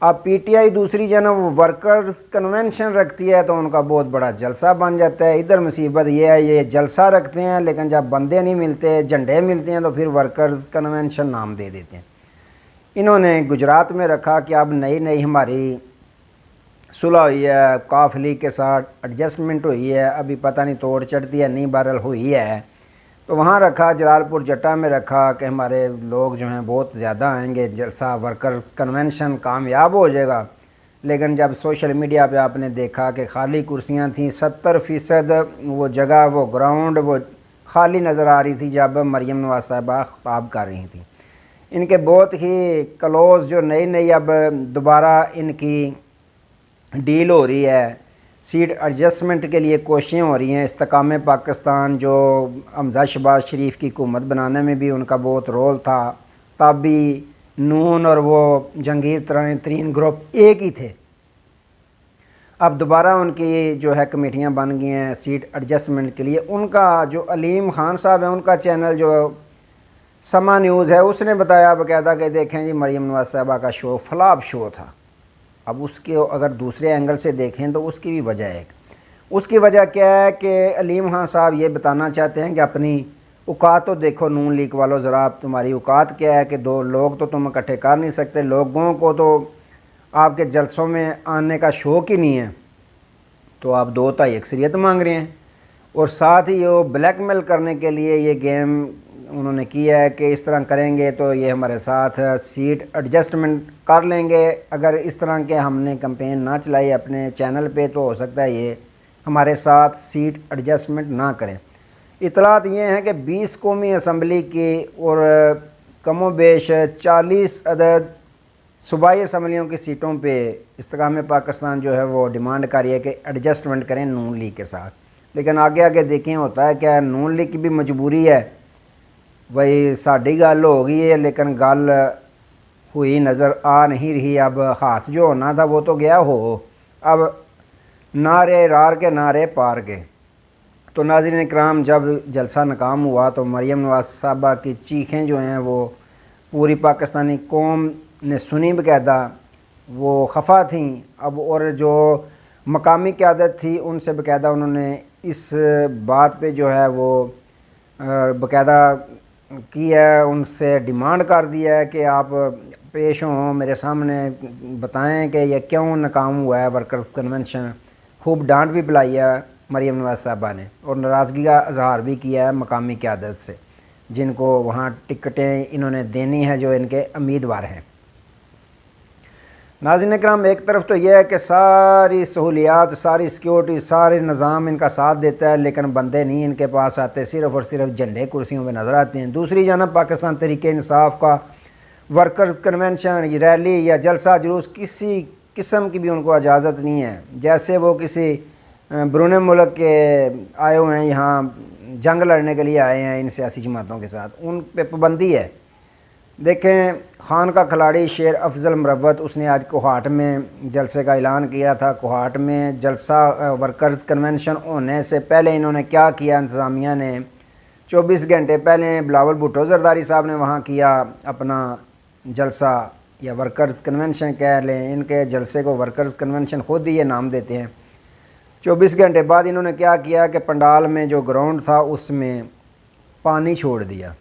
اب P T I دوسری جو ہے نا وہ ورکرز کنونشن رکھتی ہے تو ان کا بہت بڑا جلسہ بن جاتا ہے. ادھر مصیبت یہ ہے یہ جلسہ رکھتے ہیں لیکن جب بندے نہیں ملتے جھنڈے ملتے ہیں تو پھر ورکرز کنونشن نام دے دیتے ہیں. انہوں نے گجرات میں رکھا کہ اب نئی ہماری صلح ہوئی ہے کاف لیگ کے ساتھ ایڈجسٹمنٹ ہوئی ہے, ابھی پتہ نہیں توڑ چڑھتی ہے نہیں بہرحال ہوئی ہے, تو وہاں رکھا جلال پور جٹا میں رکھا کہ ہمارے لوگ جو ہیں بہت زیادہ آئیں گے, جلسہ ورکرز کنونشن کامیاب ہو جائے گا. لیکن جب سوشل میڈیا پہ آپ نے دیکھا کہ خالی کرسیاں تھیں, 70% وہ جگہ وہ گراؤنڈ وہ خالی نظر آ رہی تھی جب مریم نواز صاحبہ خطاب کر رہی تھیں. ان کے بہت ہی کلوز جو نئی اب دوبارہ ان کی ڈیل ہو رہی ہے, سیٹ ایڈجسٹمنٹ کے لیے کوششیں ہو رہی ہیں. استحکام پاکستان جو حمزہ شہباز شریف کی حکومت بنانے میں بھی ان کا بہت رول تھا, تب بھی نون اور وہ جہانگیر ترین گروپ ایک ہی تھے. اب دوبارہ ان کی جو ہے کمیٹیاں بن گئی ہیں سیٹ ایڈجسٹمنٹ کے لیے. ان کا جو علیم خان صاحب ہیں ان کا چینل جو سما نیوز ہے اس نے بتایا باقاعدہ کہ دیکھیں جی مریم نواز صاحبہ کا شو فلاپ شو تھا. اب اس کے اگر دوسرے اینگل سے دیکھیں تو اس کی بھی وجہ ہے. اس کی وجہ کیا ہے کہ علیم خان صاحب یہ بتانا چاہتے ہیں کہ اپنی اوقات تو دیکھو نون لیگ والو, ذرا تمہاری اوقات کیا ہے کہ 2 لوگ تو تم اکٹھے کر نہیں سکتے, لوگوں کو تو آپ کے جلسوں میں آنے کا شوق ہی نہیں ہے, تو آپ 2 اکثریت مانگ رہے ہیں. اور ساتھ ہی وہ بلیک میل کرنے کے لیے یہ گیم انہوں نے کیا ہے کہ اس طرح کریں گے تو یہ ہمارے ساتھ سیٹ ایڈجسٹمنٹ کر لیں گے. اگر اس طرح کے ہم نے کمپین نہ چلائی اپنے چینل پہ تو ہو سکتا ہے یہ ہمارے ساتھ سیٹ ایڈجسٹمنٹ نہ کریں. اطلاعات یہ ہیں کہ 20 قومی اسمبلی کی اور کم و بیش 40 عدد صوبائی اسمبلیوں کی سیٹوں پہ استحکام پاکستان جو ہے وہ ڈیمانڈ کر رہی ہے کہ ایڈجسٹمنٹ کریں نون لیگ کے ساتھ. لیکن آگے دیکھیں ہوتا ہے کیا نون لیگ کی بھی مجبوری ہے, بھائی ساڑھی گل ہو گئی ہے لیکن گل ہوئی نظر آ نہیں رہی. اب ہاتھ جو ہونا تھا وہ تو گیا ہو, اب نعرے رار کے نعرے پار کے. تو ناظرین کرام جب جلسہ ناکام ہوا تو مریم نواز صاحبہ کی چیخیں جو ہیں وہ پوری پاکستانی قوم نے سنی, باقاعدہ وہ خفا تھیں. اب اور جو مقامی قیادت تھی ان سے باقاعدہ انہوں نے اس بات پہ جو ہے وہ باقاعدہ کی ہے, ان سے ڈیمانڈ کر دیا ہے کہ آپ پیش ہوں میرے سامنے, بتائیں کہ یہ کیوں ناکام ہوا ہے ورکرز کنونشن. خوب ڈانٹ بھی پلائی ہے مریم نواز صاحبہ نے اور ناراضگی کا اظہار بھی کیا ہے مقامی قیادت سے, جن کو وہاں ٹکٹیں انہوں نے دینی ہے جو ان کے امیدوار ہیں. ناظرین اکرام ایک طرف تو یہ ہے کہ ساری سہولیات ساری سیکیورٹی سارے نظام ان کا ساتھ دیتا ہے لیکن بندے نہیں ان کے پاس آتے, صرف اور صرف جھنڈے کرسیوں پہ نظر آتے ہیں. دوسری جانب پاکستان تحریک انصاف کا ورکرز کنونشن ریلی یا جلسہ جلوس کسی قسم کی بھی ان کو اجازت نہیں ہے. جیسے وہ کسی بیرون ملک کے آئے ہوئے ہیں یہاں جنگ لڑنے کے لیے آئے ہیں ان سیاسی جماعتوں کے ساتھ, ان پہ پابندی ہے. دیکھیں خان کا کھلاڑی شیر افضل مروت اس نے آج کوہاٹ میں جلسے کا اعلان کیا تھا. کوہاٹ میں جلسہ ورکرز کنونشن ہونے سے پہلے انہوں نے کیا کیا, انتظامیہ نے 24 گھنٹے پہلے بلاول بھٹو زرداری صاحب نے وہاں کیا اپنا جلسہ یا ورکرز کنونشن کہہ لیں, ان کے جلسے کو ورکرز کنونشن خود ہی یہ نام دیتے ہیں. 24 گھنٹے بعد انہوں نے کیا کیا کہ پنڈال میں جو گراؤنڈ تھا اس میں پانی چھوڑ دیا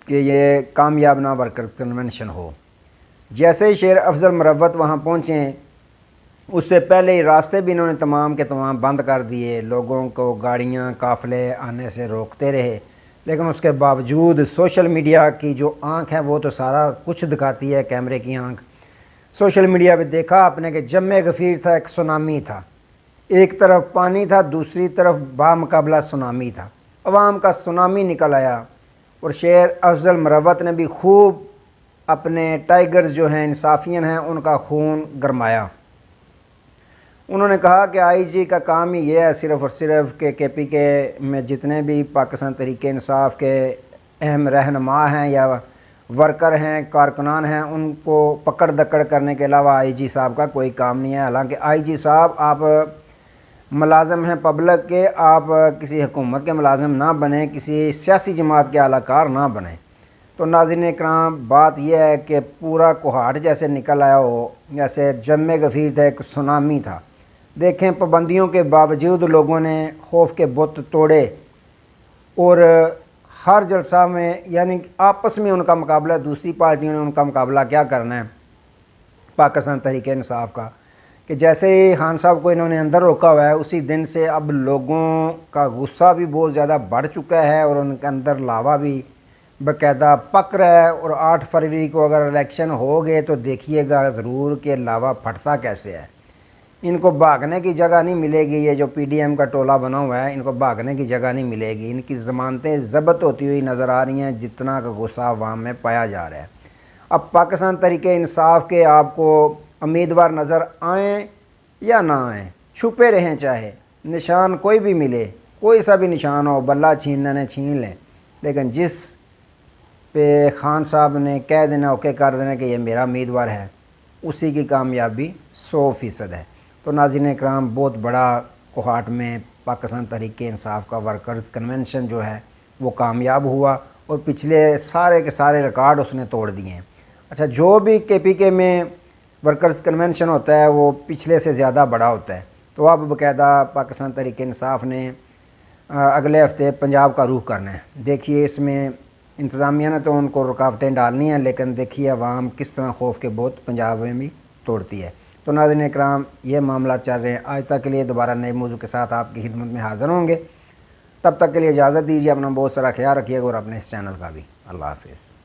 کہ یہ کامیاب نہ ورکر کنونشن ہو. جیسے ہی شیر افضل مروت وہاں پہنچیں اس سے پہلے ہی راستے بھی انہوں نے تمام کے تمام بند کر دیے, لوگوں کو گاڑیاں قافلے آنے سے روکتے رہے. لیکن اس کے باوجود سوشل میڈیا کی جو آنکھ ہے وہ تو سارا کچھ دکھاتی ہے, کیمرے کی آنکھ. سوشل میڈیا پہ دیکھا آپ نے کہ جم غفیر تھا, ایک سونامی تھا, ایک طرف پانی تھا دوسری طرف بامقابلہ سونامی تھا. عوام کا سونامی نکل آیا اور شیر افضل مروت نے بھی خوب اپنے ٹائیگرز جو ہیں انصافین ہیں ان کا خون گرمایا. انہوں نے کہا کہ آئی جی کا کام ہی یہ ہے صرف اور صرف کہ کے پی کے میں جتنے بھی پاکستان تحریک انصاف کے اہم رہنما ہیں یا ورکر ہیں کارکنان ہیں ان کو پکڑ دکڑ کرنے کے علاوہ آئی جی صاحب کا کوئی کام نہیں ہے. حالانکہ آئی جی صاحب آپ ملازم ہیں پبلک کے, آپ کسی حکومت کے ملازم نہ بنیں, کسی سیاسی جماعت کے اعلی کار نہ بنیں. تو ناظرین اکرام بات یہ ہے کہ پورا کوہاٹ جیسے نکل آیا ہو، جیسے جم غفیر تھا، ایک سونامی تھا۔ دیکھیں پابندیوں کے باوجود لوگوں نے خوف کے بت توڑے اور ہر جلسہ میں یعنی آپس میں ان کا مقابلہ، دوسری پارٹیوں نے ان کا مقابلہ کیا کرنا ہے پاکستان تحریک انصاف کا، کہ جیسے ہی خان صاحب کو انہوں نے اندر روکا ہوا ہے، اسی دن سے اب لوگوں کا غصہ بھی بہت زیادہ بڑھ چکا ہے اور ان کے اندر لاوا بھی باقاعدہ پک رہا ہے۔ اور 8 فروری کو اگر الیکشن ہو گئے تو دیکھیے گا ضرور کہ لاوا پھٹتا کیسے ہے۔ ان کو بھاگنے کی جگہ نہیں ملے گی، یہ جو پی ڈی ایم کا ٹولہ بنا ہوا ہے ان کو بھاگنے کی جگہ نہیں ملے گی۔ ان کی ضمانتیں ضبط ہوتی ہوئی نظر آ رہی ہیں، جتنا کا غصہ عوام میں پایا جا رہا ہے۔ اب پاکستان تحریک انصاف کے آپ کو امیدوار نظر آئیں یا نہ آئیں، چھپے رہیں، چاہے نشان کوئی بھی ملے، کوئی سا بھی نشان ہو، بلہ چھیننے نے چھین لیں، لیکن جس پہ خان صاحب نے کہہ دینا، اوکے کر دینا کہ یہ میرا امیدوار ہے، اسی کی کامیابی 100% ہے۔ تو ناظرین اکرام بہت بڑا کوہاٹ میں پاکستان تحریک انصاف کا ورکرز کنونشن جو ہے وہ کامیاب ہوا اور پچھلے سارے کے سارے ریکارڈ اس نے توڑ دیے ہیں۔ اچھا، جو بھی کے پی کے میں ورکرز کنونشن ہوتا ہے وہ پچھلے سے زیادہ بڑا ہوتا ہے۔ تو اب باقاعدہ پاکستان تحریک انصاف نے اگلے ہفتے پنجاب کا رخ کرنا ہے۔ دیکھیے اس میں انتظامیہ نے تو ان کو رکاوٹیں ڈالنی ہیں، لیکن دیکھیے عوام کس طرح خوف کے بوت پنجاب میں بھی توڑتی ہے۔ تو ناظرین اکرام یہ معاملات چل رہے ہیں۔ آج تک کے لیے دوبارہ نئے موضوع کے ساتھ آپ کی خدمت میں حاضر ہوں گے، تب تک کے لیے اجازت دیجیے، اپنا بہت سارا خیال رکھیے گا اور اپنے اس چینل کا بھی۔ اللہ حافظ۔